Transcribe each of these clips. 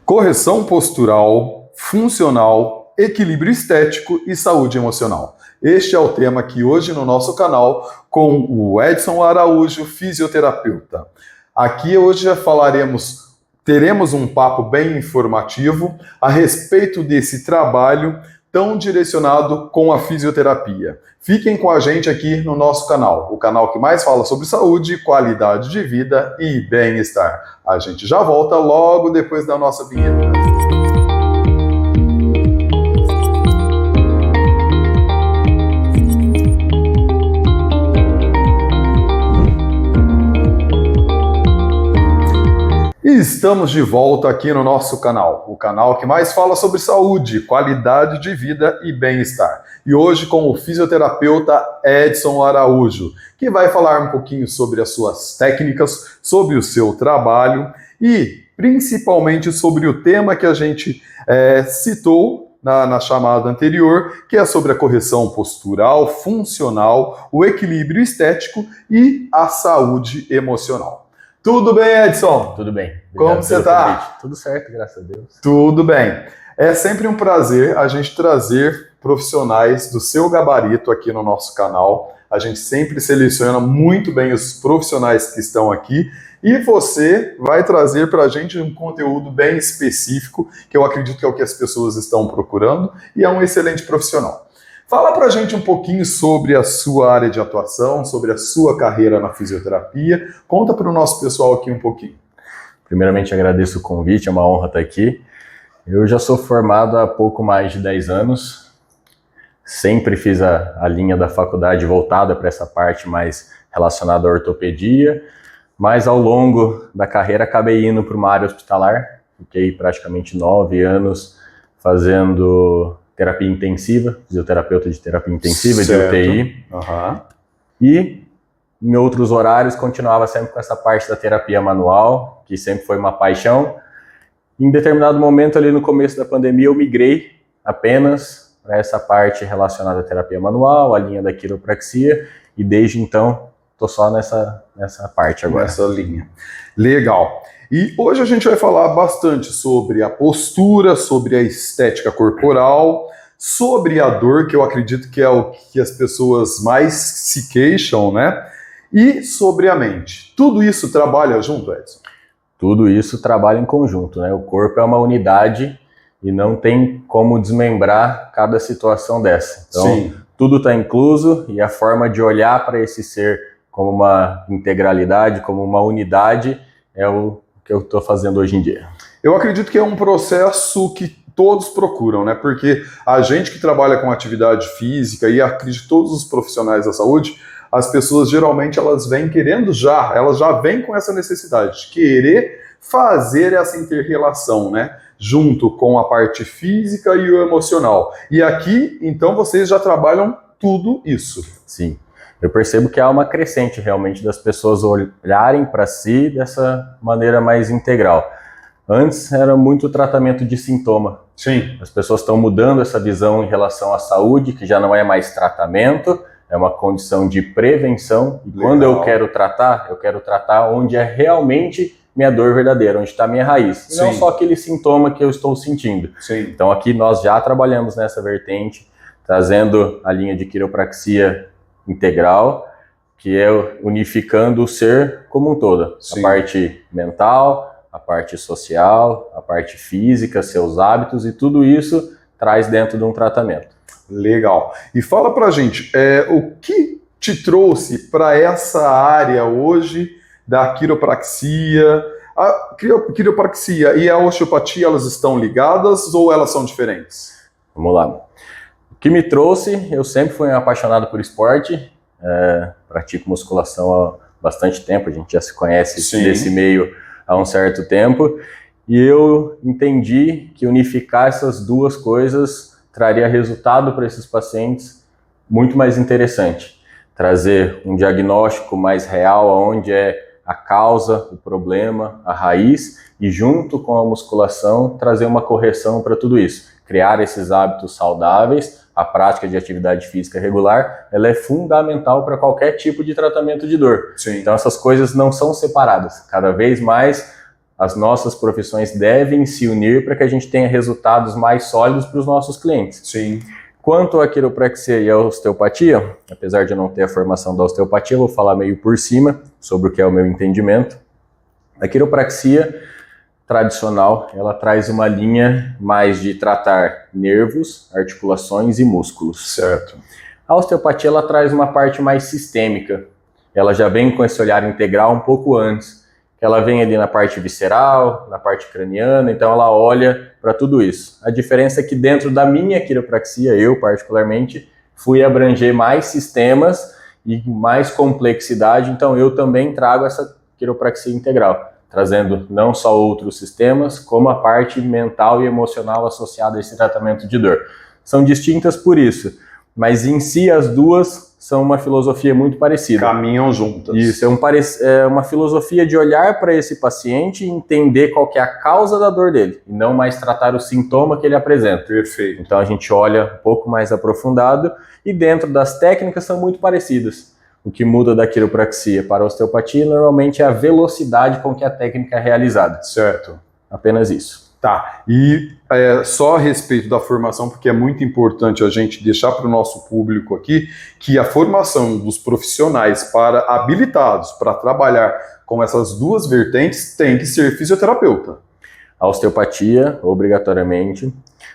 Correção postural, funcional, equilíbrio estético e saúde emocional. Este é o tema aqui hoje no nosso canal com o Edson Araújo, fisioterapeuta. Aqui hoje já teremos um papo bem informativo a respeito desse trabalho tão direcionado com a fisioterapia. Fiquem com a gente aqui no nosso canal, o canal que mais fala sobre saúde, qualidade de vida e bem-estar. A gente já volta logo depois da nossa vinheta. E estamos de volta aqui no nosso canal, o canal que mais fala sobre saúde, qualidade de vida e bem-estar. E hoje com o fisioterapeuta Edson Araújo, que vai falar um pouquinho sobre as suas técnicas, sobre o seu trabalho e principalmente sobre o tema que a gente citou na chamada anterior, que é sobre a correção postural, funcional, o equilíbrio estético e a saúde emocional. Tudo bem, Edson? Tudo bem. Como você está? Tudo certo, graças a Deus. Tudo bem. É sempre um prazer a gente trazer profissionais do seu gabarito aqui no nosso canal. A gente sempre seleciona muito bem os profissionais que estão aqui e você vai trazer para a gente um conteúdo bem específico, que eu acredito que é o que as pessoas estão procurando e é um excelente profissional. Fala pra gente um pouquinho sobre a sua área de atuação, sobre a sua carreira na fisioterapia. Conta para o nosso pessoal aqui um pouquinho. Primeiramente, agradeço o convite, é uma honra estar aqui. Eu já sou formado há pouco mais de 10 anos. Sempre fiz a linha da faculdade voltada para essa parte mais relacionada à ortopedia, mas ao longo da carreira acabei indo para uma área hospitalar. Fiquei praticamente 9 anos fazendo terapia intensiva, fisioterapeuta de terapia intensiva, certo. De UTI. Uhum. E em outros horários continuava sempre com essa parte da terapia manual, que sempre foi uma paixão. Em determinado momento ali no começo da pandemia eu migrei apenas para essa parte relacionada à terapia manual, a linha da quiropraxia, e desde então estou só nessa parte agora. Nessa linha. Legal. E hoje a gente vai falar bastante sobre a postura, sobre a estética corporal, sobre a dor, que eu acredito que é o que as pessoas mais se queixam, né? E sobre a mente. Tudo isso trabalha junto, Edson? Tudo isso trabalha em conjunto, né? O corpo é uma unidade e não tem como desmembrar cada situação dessa. Então, sim, tudo está incluso e a forma de olhar para esse ser como uma integralidade, como uma unidade, é o que eu estou fazendo hoje em dia. Eu acredito que é um processo que todos procuram, né? Porque a gente que trabalha com atividade física e acredito que todos os profissionais da saúde, as pessoas geralmente elas vêm querendo elas já vêm com essa necessidade de querer fazer essa inter-relação, né? Junto com a parte física e o emocional. E aqui, então, vocês já trabalham tudo isso. Sim. Eu percebo que há uma crescente realmente das pessoas olharem para si dessa maneira mais integral. Antes era muito tratamento de sintoma. Sim. As pessoas estão mudando essa visão em relação à saúde, que já não é mais tratamento, é uma condição de prevenção. E quando eu quero tratar onde é realmente minha dor verdadeira, onde está a minha raiz. E não só aquele sintoma que eu estou sentindo. Sim. Então aqui nós já trabalhamos nessa vertente, trazendo a linha de quiropraxia integral, que é unificando o ser como um todo. Sim. A parte mental, a parte social, a parte física, seus hábitos, e tudo isso traz dentro de um tratamento. Legal. E fala pra gente, o que te trouxe para essa área hoje da quiropraxia? A quiropraxia e a osteopatia, elas estão ligadas ou elas são diferentes? Vamos lá. O que me trouxe, eu sempre fui um apaixonado por esporte, pratico musculação há bastante tempo, a gente já se conhece desse meio há um certo tempo, e eu entendi que unificar essas duas coisas traria resultado para esses pacientes muito mais interessante. Trazer um diagnóstico mais real, onde é a causa, o problema, a raiz, e junto com a musculação trazer uma correção para tudo isso. Criar esses hábitos saudáveis. A prática de atividade física regular, ela é fundamental para qualquer tipo de tratamento de dor. Sim. Então essas coisas não são separadas. Cada vez mais as nossas profissões devem se unir para que a gente tenha resultados mais sólidos para os nossos clientes. Sim. Quanto à quiropraxia e à osteopatia, apesar de eu não ter a formação da osteopatia, eu vou falar meio por cima sobre o que é o meu entendimento. A quiropraxia tradicional, ela traz uma linha mais de tratar nervos, articulações e músculos. Certo. A osteopatia, ela traz uma parte mais sistêmica. Ela já vem com esse olhar integral um pouco antes. Ela vem ali na parte visceral, na parte craniana, então ela olha para tudo isso. A diferença é que dentro da minha quiropraxia, eu particularmente, fui abranger mais sistemas e mais complexidade, então eu também trago essa quiropraxia integral, trazendo não só outros sistemas, como a parte mental e emocional associada a esse tratamento de dor. São distintas por isso, mas em si as duas são uma filosofia muito parecida. Caminham juntas. Isso, é uma filosofia de olhar para esse paciente e entender qual que é a causa da dor dele, e não mais tratar o sintoma que ele apresenta. Perfeito. Então a gente olha um pouco mais aprofundado, e dentro das técnicas são muito parecidas. O que muda da quiropraxia para a osteopatia normalmente é a velocidade com que a técnica é realizada. Certo. Apenas isso. Tá, e só a respeito da formação, porque é muito importante a gente deixar para o nosso público aqui que a formação dos profissionais habilitados para trabalhar com essas duas vertentes tem que ser fisioterapeuta. A osteopatia, obrigatoriamente.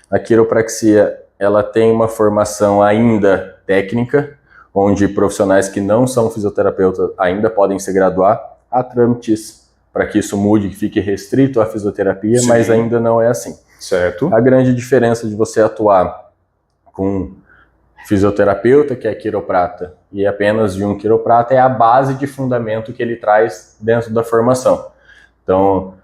A quiropraxia, ela tem uma formação ainda técnica, onde profissionais que não são fisioterapeutas ainda podem se graduar. Há trâmites para que isso mude, que fique restrito à fisioterapia, sim, mas ainda não é assim. Certo. A grande diferença de você atuar com fisioterapeuta, que é quiroprata, e apenas de um quiroprata, é a base de fundamento que ele traz dentro da formação. Então,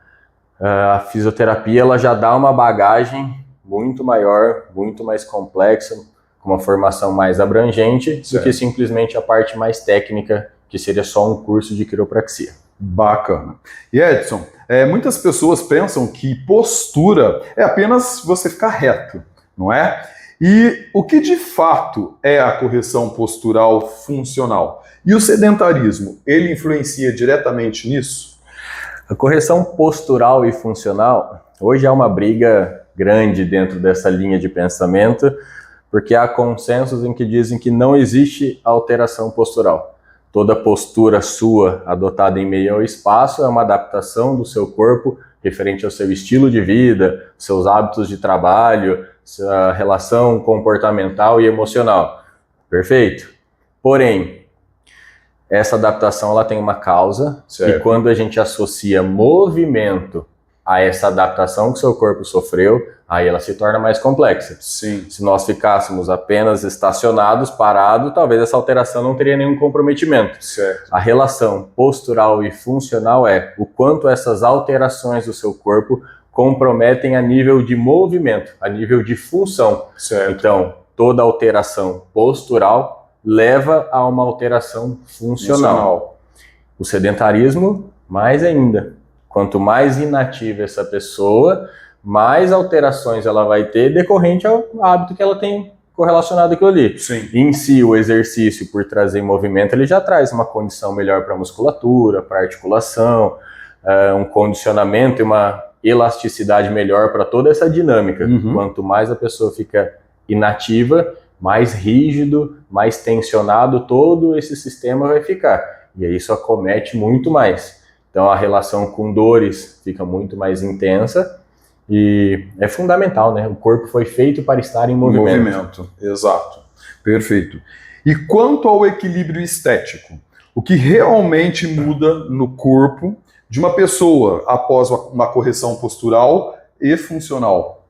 a fisioterapia, ela já dá uma bagagem muito maior, muito mais complexa, com uma formação mais abrangente, certo, do que simplesmente a parte mais técnica, que seria só um curso de quiropraxia. Bacana. E Edson, muitas pessoas pensam que postura é apenas você ficar reto, não é? E o que de fato é a correção postural funcional? E o sedentarismo, ele influencia diretamente nisso? A correção postural e funcional, hoje há uma briga grande dentro dessa linha de pensamento, porque há consensos em que dizem que não existe alteração postural. Toda postura sua adotada em meio ao espaço é uma adaptação do seu corpo referente ao seu estilo de vida, seus hábitos de trabalho, sua relação comportamental e emocional. Perfeito? Porém, essa adaptação ela tem uma causa, certo, e quando a gente associa movimento a essa adaptação que o seu corpo sofreu, aí ela se torna mais complexa. Sim. Se nós ficássemos apenas estacionados, parados, talvez essa alteração não teria nenhum comprometimento. Certo. A relação postural e funcional é o quanto essas alterações do seu corpo comprometem a nível de movimento, a nível de função. Certo. Então, toda alteração postural leva a uma alteração funcional. O sedentarismo, mais ainda. Quanto mais inativa essa pessoa, mais alterações ela vai ter decorrente ao hábito que ela tem correlacionado àquilo ali. Sim. Em si, o exercício, por trazer movimento, ele já traz uma condição melhor para a musculatura, para a articulação, um condicionamento e uma elasticidade melhor para toda essa dinâmica. Uhum. Quanto mais a pessoa fica inativa, mais rígido, mais tensionado todo esse sistema vai ficar. E aí isso acomete muito mais. Então a relação com dores fica muito mais intensa e é fundamental, né? O corpo foi feito para estar em movimento. Exato. Perfeito. E quanto ao equilíbrio estético, o que realmente muda no corpo de uma pessoa após uma correção postural e funcional?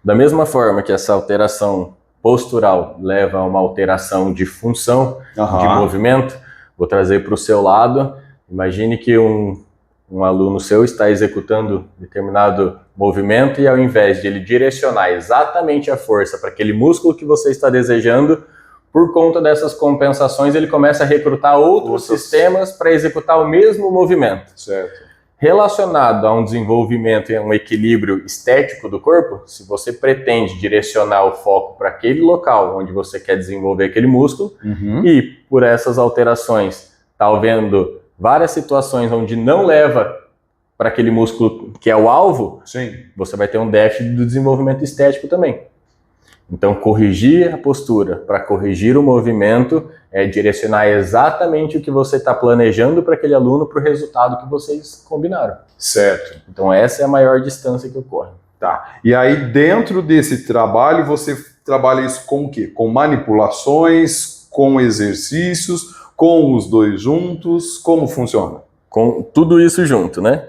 Da mesma forma que essa alteração postural leva a uma alteração de função, de movimento, vou trazer para o seu lado. Imagine que um aluno seu está executando determinado movimento e ao invés de ele direcionar exatamente a força para aquele músculo que você está desejando, por conta dessas compensações ele começa a recrutar outros sistemas para executar o mesmo movimento. Certo. Relacionado a um desenvolvimento e um equilíbrio estético do corpo, se você pretende direcionar o foco para aquele local onde você quer desenvolver aquele músculo, e por essas alterações está havendo várias situações onde não leva para aquele músculo que é o alvo, Sim. você vai ter um déficit do desenvolvimento estético também. Então, corrigir a postura para corrigir o movimento é direcionar exatamente o que você está planejando para aquele aluno para o resultado que vocês combinaram. Certo. Então, essa é a maior distância que ocorre. Tá. E aí, dentro desse trabalho, você trabalha isso com o quê? Com manipulações, com exercícios, com os dois juntos? Como funciona? Com tudo isso junto, né?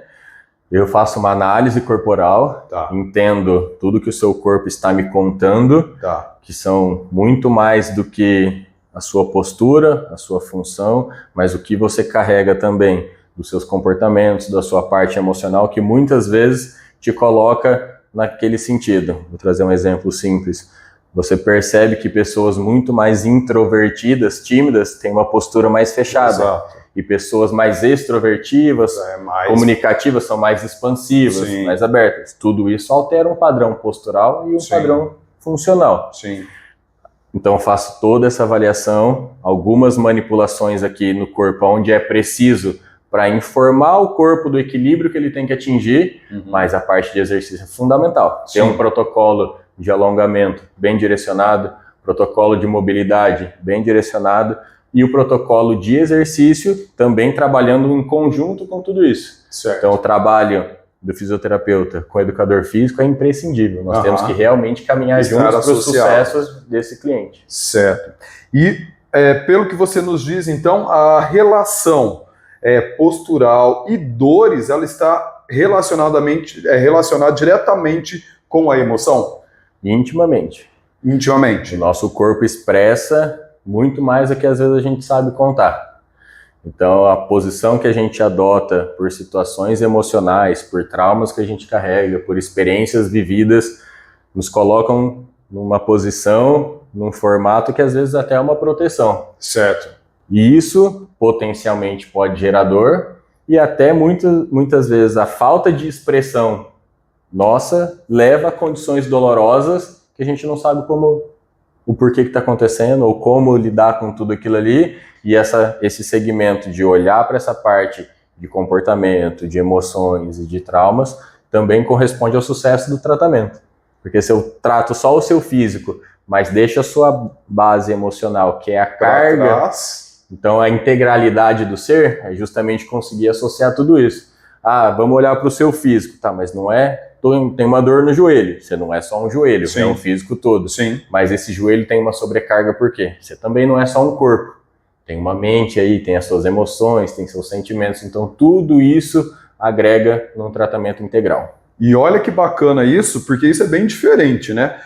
Eu faço uma análise corporal, Tá. entendo tudo que o seu corpo está me contando, Tá. que são muito mais do que a sua postura, a sua função, mas o que você carrega também dos seus comportamentos, da sua parte emocional, que muitas vezes te coloca naquele sentido. Vou trazer um exemplo simples. Você percebe que pessoas muito mais introvertidas, tímidas, têm uma postura mais fechada. Exato. E pessoas mais extrovertivas, comunicativas, são mais expansivas, Sim. mais abertas. Tudo isso altera um padrão postural e um Sim. padrão funcional. Sim. Então eu faço toda essa avaliação, algumas manipulações aqui no corpo onde é preciso para informar o corpo do equilíbrio que ele tem que atingir, mas a parte de exercício é fundamental. Sim. Tem um protocolo de alongamento bem direcionado, protocolo de mobilidade bem direcionado, e o protocolo de exercício também trabalhando em conjunto com tudo isso. Certo. Então, o trabalho do fisioterapeuta com o educador físico é imprescindível. Nós temos que realmente caminhar juntos para o sucesso desse cliente. Certo. E, pelo que você nos diz, então, a relação postural e dores, ela está relacionada diretamente com a emoção? Intimamente. Intimamente. O nosso corpo expressa muito mais do que às vezes a gente sabe contar. Então, a posição que a gente adota por situações emocionais, por traumas que a gente carrega, por experiências vividas, nos colocam numa posição, num formato que às vezes até é uma proteção. Certo. E isso potencialmente pode gerar dor e até muitas vezes a falta de expressão nossa leva a condições dolorosas que a gente não sabe o porquê que está acontecendo ou como lidar com tudo aquilo ali, e esse segmento de olhar para essa parte de comportamento, de emoções e de traumas também corresponde ao sucesso do tratamento. Porque se eu trato só o seu físico, mas deixo a sua base emocional, que é a carga, então a integralidade do ser é justamente conseguir associar tudo isso. Ah, vamos olhar para o seu físico, tá, mas não é... Tem uma dor no joelho, você não é só um joelho, Sim. é um físico todo. Sim. Mas esse joelho tem uma sobrecarga por quê? Você também não é só um corpo, tem uma mente aí, tem as suas emoções, tem seus sentimentos, então tudo isso agrega num tratamento integral. E olha que bacana isso, porque isso é bem diferente, né?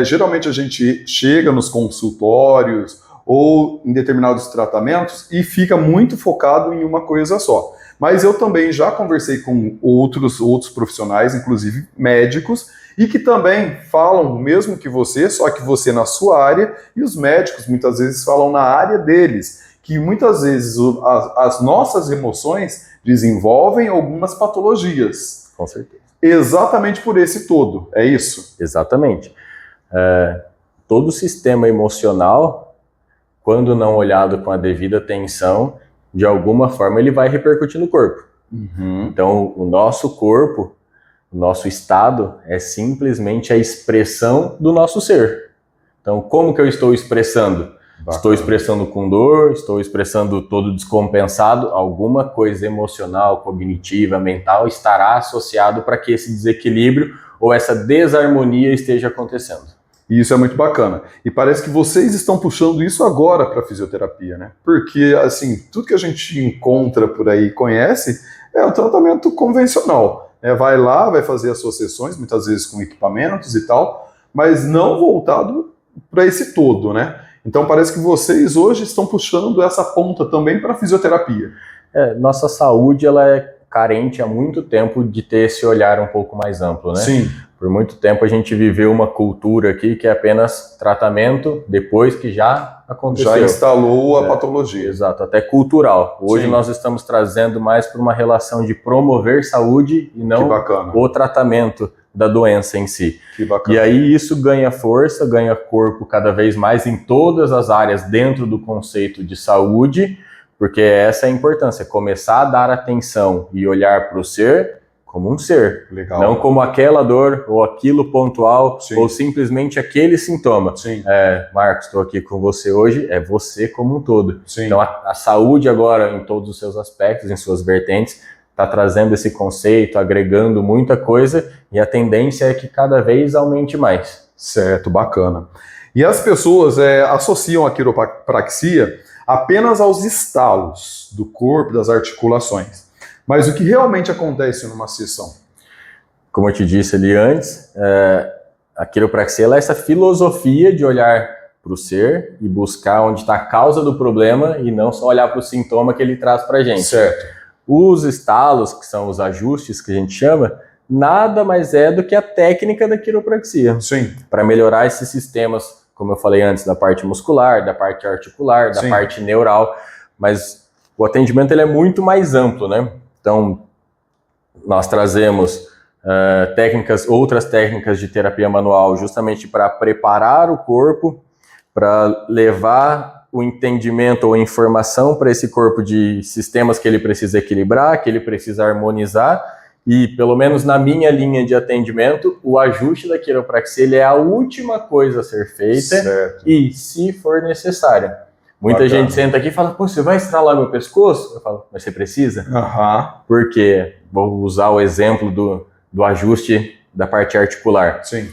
Geralmente a gente chega nos consultórios ou em determinados tratamentos e fica muito focado em uma coisa só. Mas eu também já conversei com outros profissionais, inclusive médicos, e que também falam o mesmo que você, só que você na sua área, e os médicos muitas vezes falam na área deles, que muitas vezes as nossas emoções desenvolvem algumas patologias. Com certeza. Exatamente por esse todo, é isso? Exatamente. Todo o sistema emocional, quando não olhado com a devida atenção, de alguma forma ele vai repercutir no corpo. Então, o nosso corpo, o nosso estado é simplesmente a expressão do nosso ser. Então, como que eu estou expressando? Bacana. Estou expressando com dor, estou expressando todo descompensado, alguma coisa emocional, cognitiva, mental estará associado para que esse desequilíbrio ou essa desarmonia esteja acontecendo. E isso é muito bacana. E parece que vocês estão puxando isso agora para a fisioterapia, né? Porque, assim, tudo que a gente encontra por aí e conhece é o tratamento convencional. Vai lá, vai fazer as suas sessões, muitas vezes com equipamentos e tal, mas não voltado para esse todo, né? Então parece que vocês hoje estão puxando essa ponta também para a fisioterapia. Nossa saúde ela é carente há muito tempo de ter esse olhar um pouco mais amplo, né? Sim. Por muito tempo a gente viveu uma cultura aqui que é apenas tratamento depois que já aconteceu. Já instalou a patologia. Exato, até cultural. Hoje nós estamos trazendo mais para uma relação de promover saúde e não o tratamento da doença em si. Que bacana. E aí isso ganha força, ganha corpo cada vez mais em todas as áreas dentro do conceito de saúde, porque essa é a importância, começar a dar atenção e olhar para o ser como um ser. Legal. Não como aquela dor, ou aquilo pontual, Sim. ou simplesmente aquele sintoma. Sim. Marcos, estou aqui com você hoje, é você como um todo. Sim. Então a saúde agora, em todos os seus aspectos, em suas vertentes, está trazendo esse conceito, agregando muita coisa, e a tendência é que cada vez aumente mais. Certo, bacana. E as pessoas associam a quiropraxia apenas aos estalos do corpo, das articulações. Mas o que realmente acontece numa sessão? Como eu te disse ali antes, a quiropraxia é essa filosofia de olhar para o ser e buscar onde está a causa do problema e não só olhar para o sintoma que ele traz para a gente. Certo. Os estalos, que são os ajustes que a gente chama, nada mais é do que a técnica da quiropraxia. Sim. Para melhorar esses sistemas, como eu falei antes, da parte muscular, da parte articular, da Sim. parte neural, mas o atendimento ele é muito mais amplo, né? Então, nós trazemos outras técnicas de terapia manual justamente para preparar o corpo, para levar o entendimento ou informação para esse corpo de sistemas que ele precisa equilibrar, que ele precisa harmonizar, e pelo menos na minha linha de atendimento, o ajuste da quiropraxia ele é a última coisa a ser feita, certo. E se for necessário. Muita Bacana. gente senta aqui e fala, pô, você vai estralar meu pescoço? Eu falo, mas você precisa? Porque, vou usar o exemplo do ajuste da parte articular. Sim.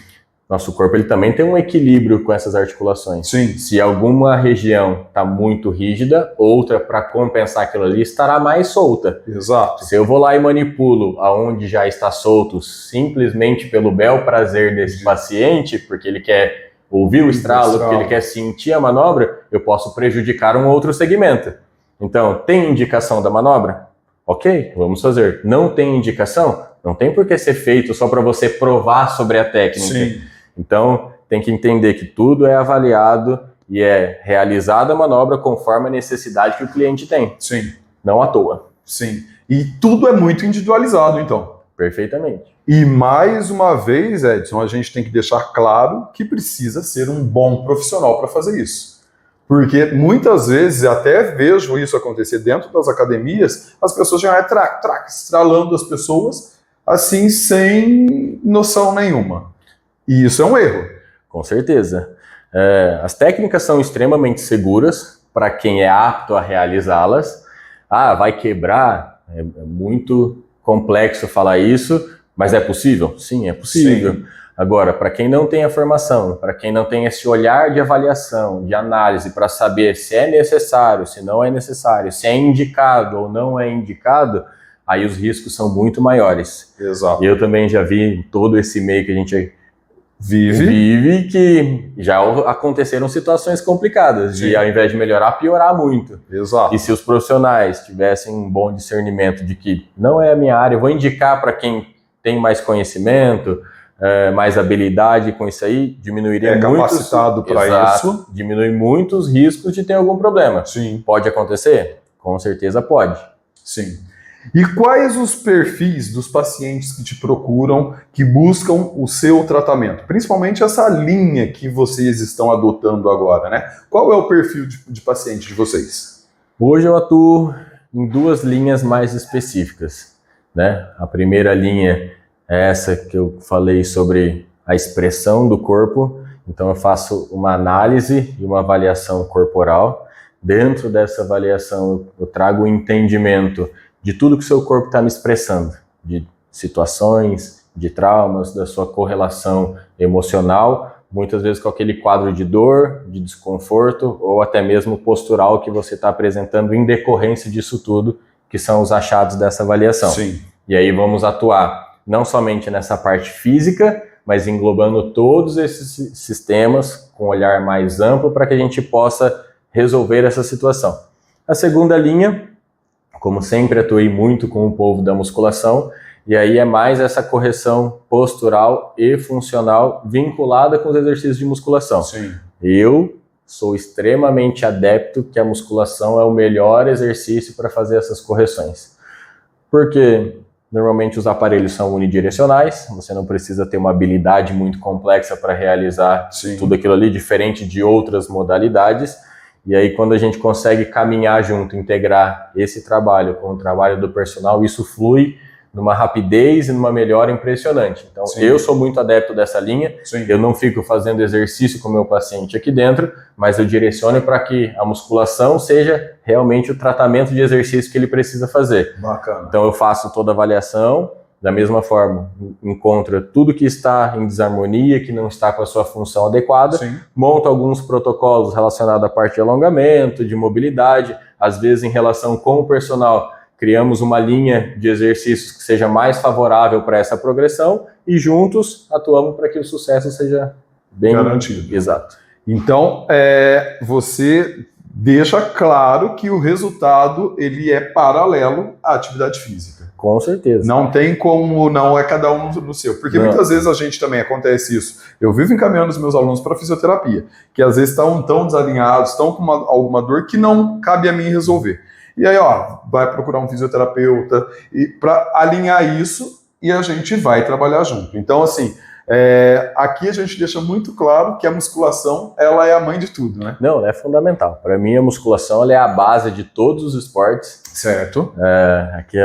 Nosso corpo ele também tem um equilíbrio com essas articulações. Sim. Se alguma região está muito rígida, outra, para compensar aquilo ali, estará mais solta. Exato. Se eu vou lá e manipulo aonde já está solto, simplesmente pelo bel prazer desse paciente, porque ele quer ouvir o estralo, porque ele quer sentir a manobra, eu posso prejudicar um outro segmento. Então, tem indicação da manobra? Ok, vamos fazer. Não tem indicação? Não tem por que ser feito só para você provar sobre a técnica. Sim. Então, tem que entender que tudo é avaliado e é realizada a manobra conforme a necessidade que o cliente tem. Sim. Não à toa. Sim. E tudo é muito individualizado, então. Perfeitamente. E mais uma vez, Edson, a gente tem que deixar claro que precisa ser um bom profissional para fazer isso. Porque muitas vezes, até vejo isso acontecer dentro das academias, as pessoas já estralando as pessoas assim, sem noção nenhuma. E isso é um erro. Com certeza. As técnicas são extremamente seguras para quem é apto a realizá-las. Vai quebrar? É muito complexo falar isso, mas é possível? Sim, é possível. Sim. Agora, para quem não tem a formação, para quem não tem esse olhar de avaliação, de análise, para saber se é necessário, se não é necessário, se é indicado ou não é indicado, aí os riscos são muito maiores. Exato. Eu também já vi todo esse meio que a gente vive que já aconteceram situações complicadas, de ao invés de melhorar, piorar muito. Exato. E se os profissionais tivessem um bom discernimento de que não é a minha área, eu vou indicar para quem tem mais conhecimento, mais habilidade com isso aí, diminuiria muito. Capacitado para isso. Diminui muito os riscos de ter algum problema. Sim. Pode acontecer? Com certeza pode. Sim. E quais os perfis dos pacientes que te procuram, que buscam o seu tratamento? Principalmente essa linha que vocês estão adotando agora, né? Qual é o perfil de paciente de vocês? Hoje eu atuo em duas linhas mais específicas, né? A primeira linha é essa que eu falei sobre a expressão do corpo. Então eu faço uma análise e uma avaliação corporal. Dentro dessa avaliação eu trago o entendimento de tudo que o seu corpo está me expressando, de situações, de traumas, da sua correlação emocional, muitas vezes com aquele quadro de dor, de desconforto ou até mesmo postural que você está apresentando em decorrência disso tudo, que são os achados dessa avaliação. Sim. E aí vamos atuar não somente nessa parte física, mas englobando todos esses sistemas com um olhar mais amplo para que a gente possa resolver essa situação. A segunda linha, como sempre atuei muito com o povo da musculação, e aí é mais essa correção postural e funcional vinculada com os exercícios de musculação. Sim. Eu sou extremamente adepto que a musculação é o melhor exercício para fazer essas correções. Porque normalmente os aparelhos são unidirecionais, você não precisa ter uma habilidade muito complexa para realizar tudo aquilo ali, diferente de outras modalidades. E aí, quando a gente consegue caminhar junto, integrar esse trabalho com o trabalho do personal, isso flui numa rapidez e numa melhora impressionante. Então, eu sou muito adepto dessa linha. Eu não fico fazendo exercício com o meu paciente aqui dentro, mas eu direciono para que a musculação seja realmente o tratamento de exercício que ele precisa fazer. Bacana. Então, eu faço toda a avaliação, da mesma forma, encontra tudo que está em desarmonia, que não está com a sua função adequada, monta alguns protocolos relacionados à parte de alongamento, de mobilidade, às vezes em relação com o personal, criamos uma linha de exercícios que seja mais favorável para essa progressão e juntos atuamos para que o sucesso seja bem garantido. Exato. Então, você deixa claro que o resultado ele é paralelo à atividade física. Com certeza. Não tem como, não é cada um no seu. Porque muitas vezes a gente também acontece isso. Eu vivo encaminhando os meus alunos para fisioterapia, que às vezes estão tão desalinhados, estão com alguma dor que não cabe a mim resolver. E aí, vai procurar um fisioterapeuta para alinhar isso e a gente vai trabalhar junto. Então, assim, aqui a gente deixa muito claro que a musculação, ela é a mãe de tudo, né? Não, é fundamental. Para mim, a musculação ela é a base de todos os esportes. Certo. Aqui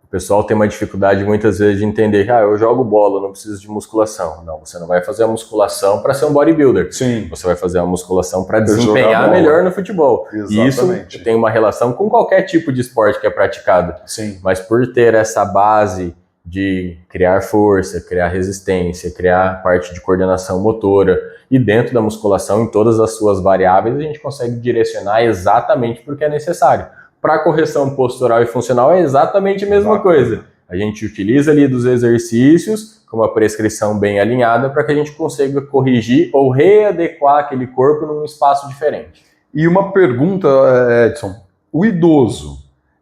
o pessoal tem uma dificuldade muitas vezes de entender que eu jogo bola, não preciso de musculação. Não, você não vai fazer a musculação para ser um bodybuilder. Sim. Você vai fazer a musculação para desempenhar melhor no futebol. Exatamente. E isso tem uma relação com qualquer tipo de esporte que é praticado. Sim. Mas por ter essa base de criar força, criar resistência, criar parte de coordenação motora e dentro da musculação, em todas as suas variáveis, a gente consegue direcionar exatamente porque é necessário. Para correção postural e funcional é exatamente a mesma coisa. A gente utiliza ali dos exercícios com uma prescrição bem alinhada para que a gente consiga corrigir ou readequar aquele corpo num espaço diferente. E uma pergunta, Edson, o idoso,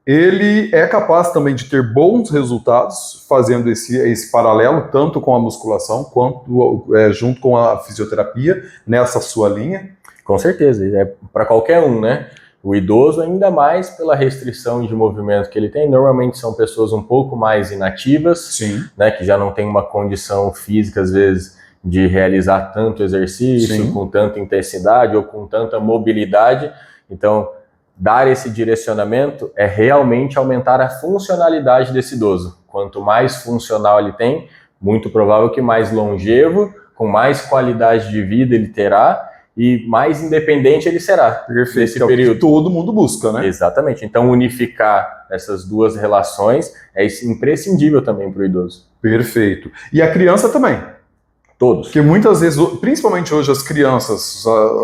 ele é capaz também de ter bons resultados fazendo esse paralelo, tanto com a musculação quanto junto com a fisioterapia, nessa sua linha? Com certeza, é para qualquer um, né? O idoso, ainda mais pela restrição de movimento que ele tem, normalmente são pessoas um pouco mais inativas, né, que já não tem uma condição física, às vezes, de realizar tanto exercício, com tanta intensidade ou com tanta mobilidade. Então, dar esse direcionamento é realmente aumentar a funcionalidade desse idoso. Quanto mais funcional ele tem, muito provável que mais longevo, com mais qualidade de vida ele terá, e mais independente ele será. Perfeito, nesse período. É o que todo mundo busca, né? Exatamente. Então, unificar essas duas relações é imprescindível também para o idoso. Perfeito. E a criança também? Todos. Porque muitas vezes, principalmente hoje, as crianças,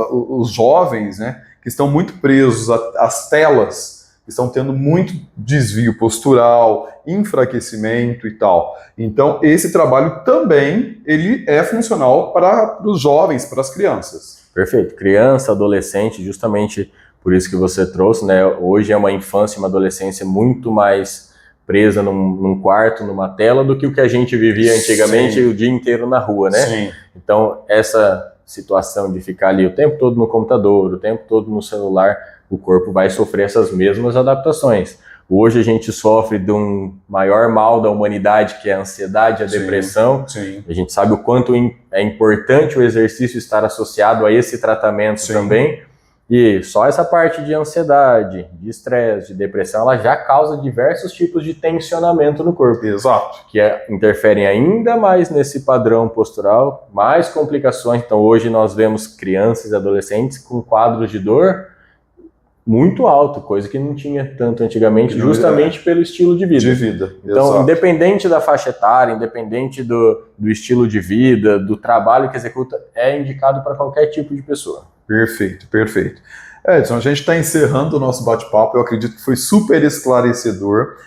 os jovens, né, que estão muito presos às telas, estão tendo muito desvio postural, enfraquecimento e tal. Então, esse trabalho também ele é funcional para os jovens, para as crianças. Perfeito. Criança, adolescente, justamente por isso que você trouxe, né? Hoje é uma infância e uma adolescência muito mais presa num quarto, numa tela, do que o que a gente vivia antigamente o dia inteiro na rua, né? Sim. Então, essa situação de ficar ali o tempo todo no computador, o tempo todo no celular, o corpo vai sofrer essas mesmas adaptações. Hoje a gente sofre de um maior mal da humanidade, que é a ansiedade, a depressão. Sim. A gente sabe o quanto é importante o exercício estar associado a esse tratamento também. E só essa parte de ansiedade, de estresse, de depressão, ela já causa diversos tipos de tensionamento no corpo. Exato. Que interferem ainda mais nesse padrão postural, mais complicações. Então hoje nós vemos crianças e adolescentes com quadros de dor muito alto, coisa que não tinha tanto antigamente, justamente pelo estilo de vida. Então, exato. Independente da faixa etária, independente do estilo de vida, do trabalho que executa, é indicado para qualquer tipo de pessoa. Perfeito, perfeito. Edson, a gente está encerrando o nosso bate-papo, eu acredito que foi super esclarecedor.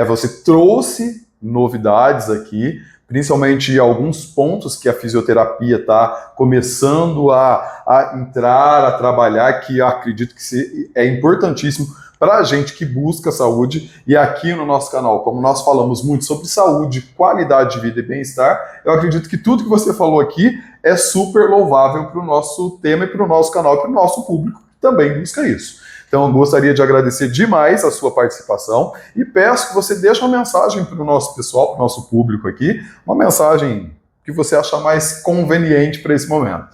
Você trouxe novidades aqui, principalmente alguns pontos que a fisioterapia está começando a entrar, a trabalhar, que eu acredito que é importantíssimo para a gente que busca saúde. E aqui no nosso canal, como nós falamos muito sobre saúde, qualidade de vida e bem-estar, eu acredito que tudo que você falou aqui é super louvável para o nosso tema e para o nosso canal e para o nosso público que também busca isso. Então, eu gostaria de agradecer demais a sua participação e peço que você deixe uma mensagem para o nosso pessoal, para o nosso público aqui, uma mensagem que você acha mais conveniente para esse momento.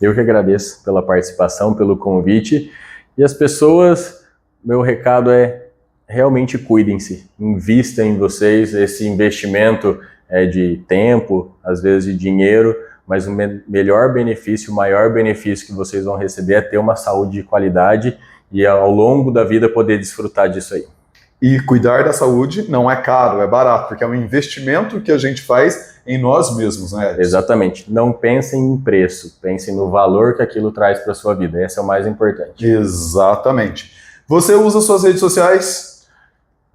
Eu que agradeço pela participação, pelo convite. E as pessoas, meu recado é realmente cuidem-se, invistam em vocês. Esse investimento é de tempo, às vezes de dinheiro, mas o melhor benefício, o maior benefício que vocês vão receber é ter uma saúde de qualidade e ao longo da vida poder desfrutar disso aí. E cuidar da saúde não é caro, é barato, porque é um investimento que a gente faz em nós mesmos, né? Exatamente. Não pensem em preço, pensem no valor que aquilo traz para a sua vida. Esse é o mais importante. Exatamente. Você usa suas redes sociais?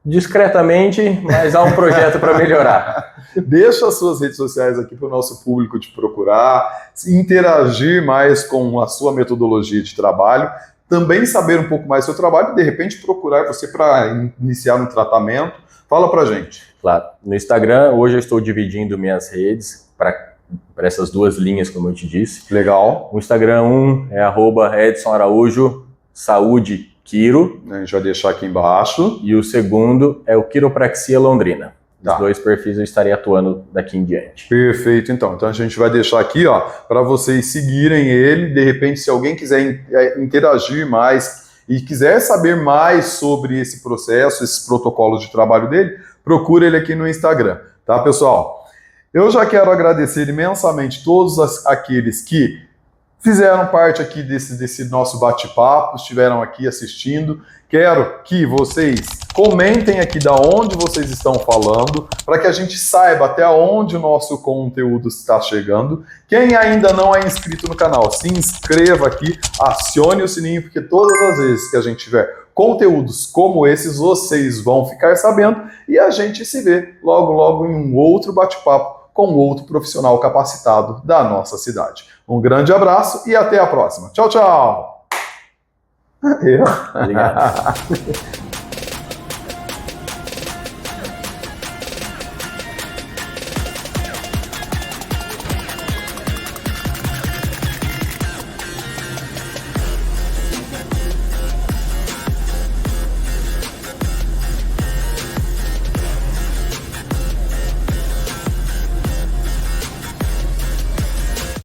Discretamente, mas há um projeto para melhorar. Deixa as suas redes sociais aqui para o nosso público te procurar, interagir mais com a sua metodologia de trabalho, também saber um pouco mais do seu trabalho e, de repente, procurar você para iniciar um tratamento. Fala para a gente. Claro. No Instagram, hoje eu estou dividindo minhas redes para essas duas linhas, como eu te disse. Legal. O Instagram é @EdsonAraújo Saúde Quiro. A gente vai deixar aqui embaixo. E o segundo é o Quiropraxia Londrina. Os Tá. dois perfis eu estarei atuando daqui em diante. Perfeito, então. Então a gente vai deixar aqui, ó, para vocês seguirem ele. De repente, se alguém quiser interagir mais e quiser saber mais sobre esse processo, esses protocolos de trabalho dele, procura ele aqui no Instagram, tá, pessoal? Eu já quero agradecer imensamente todos aqueles que fizeram parte aqui desse nosso bate-papo, estiveram aqui assistindo. Quero que vocês comentem aqui da onde vocês estão falando, para que a gente saiba até onde o nosso conteúdo está chegando. Quem ainda não é inscrito no canal, se inscreva aqui, acione o sininho, porque todas as vezes que a gente tiver conteúdos como esses, vocês vão ficar sabendo e a gente se vê logo, logo em um outro bate-papo com outro profissional capacitado da nossa cidade. Um grande abraço e até a próxima. Tchau, tchau! Obrigado.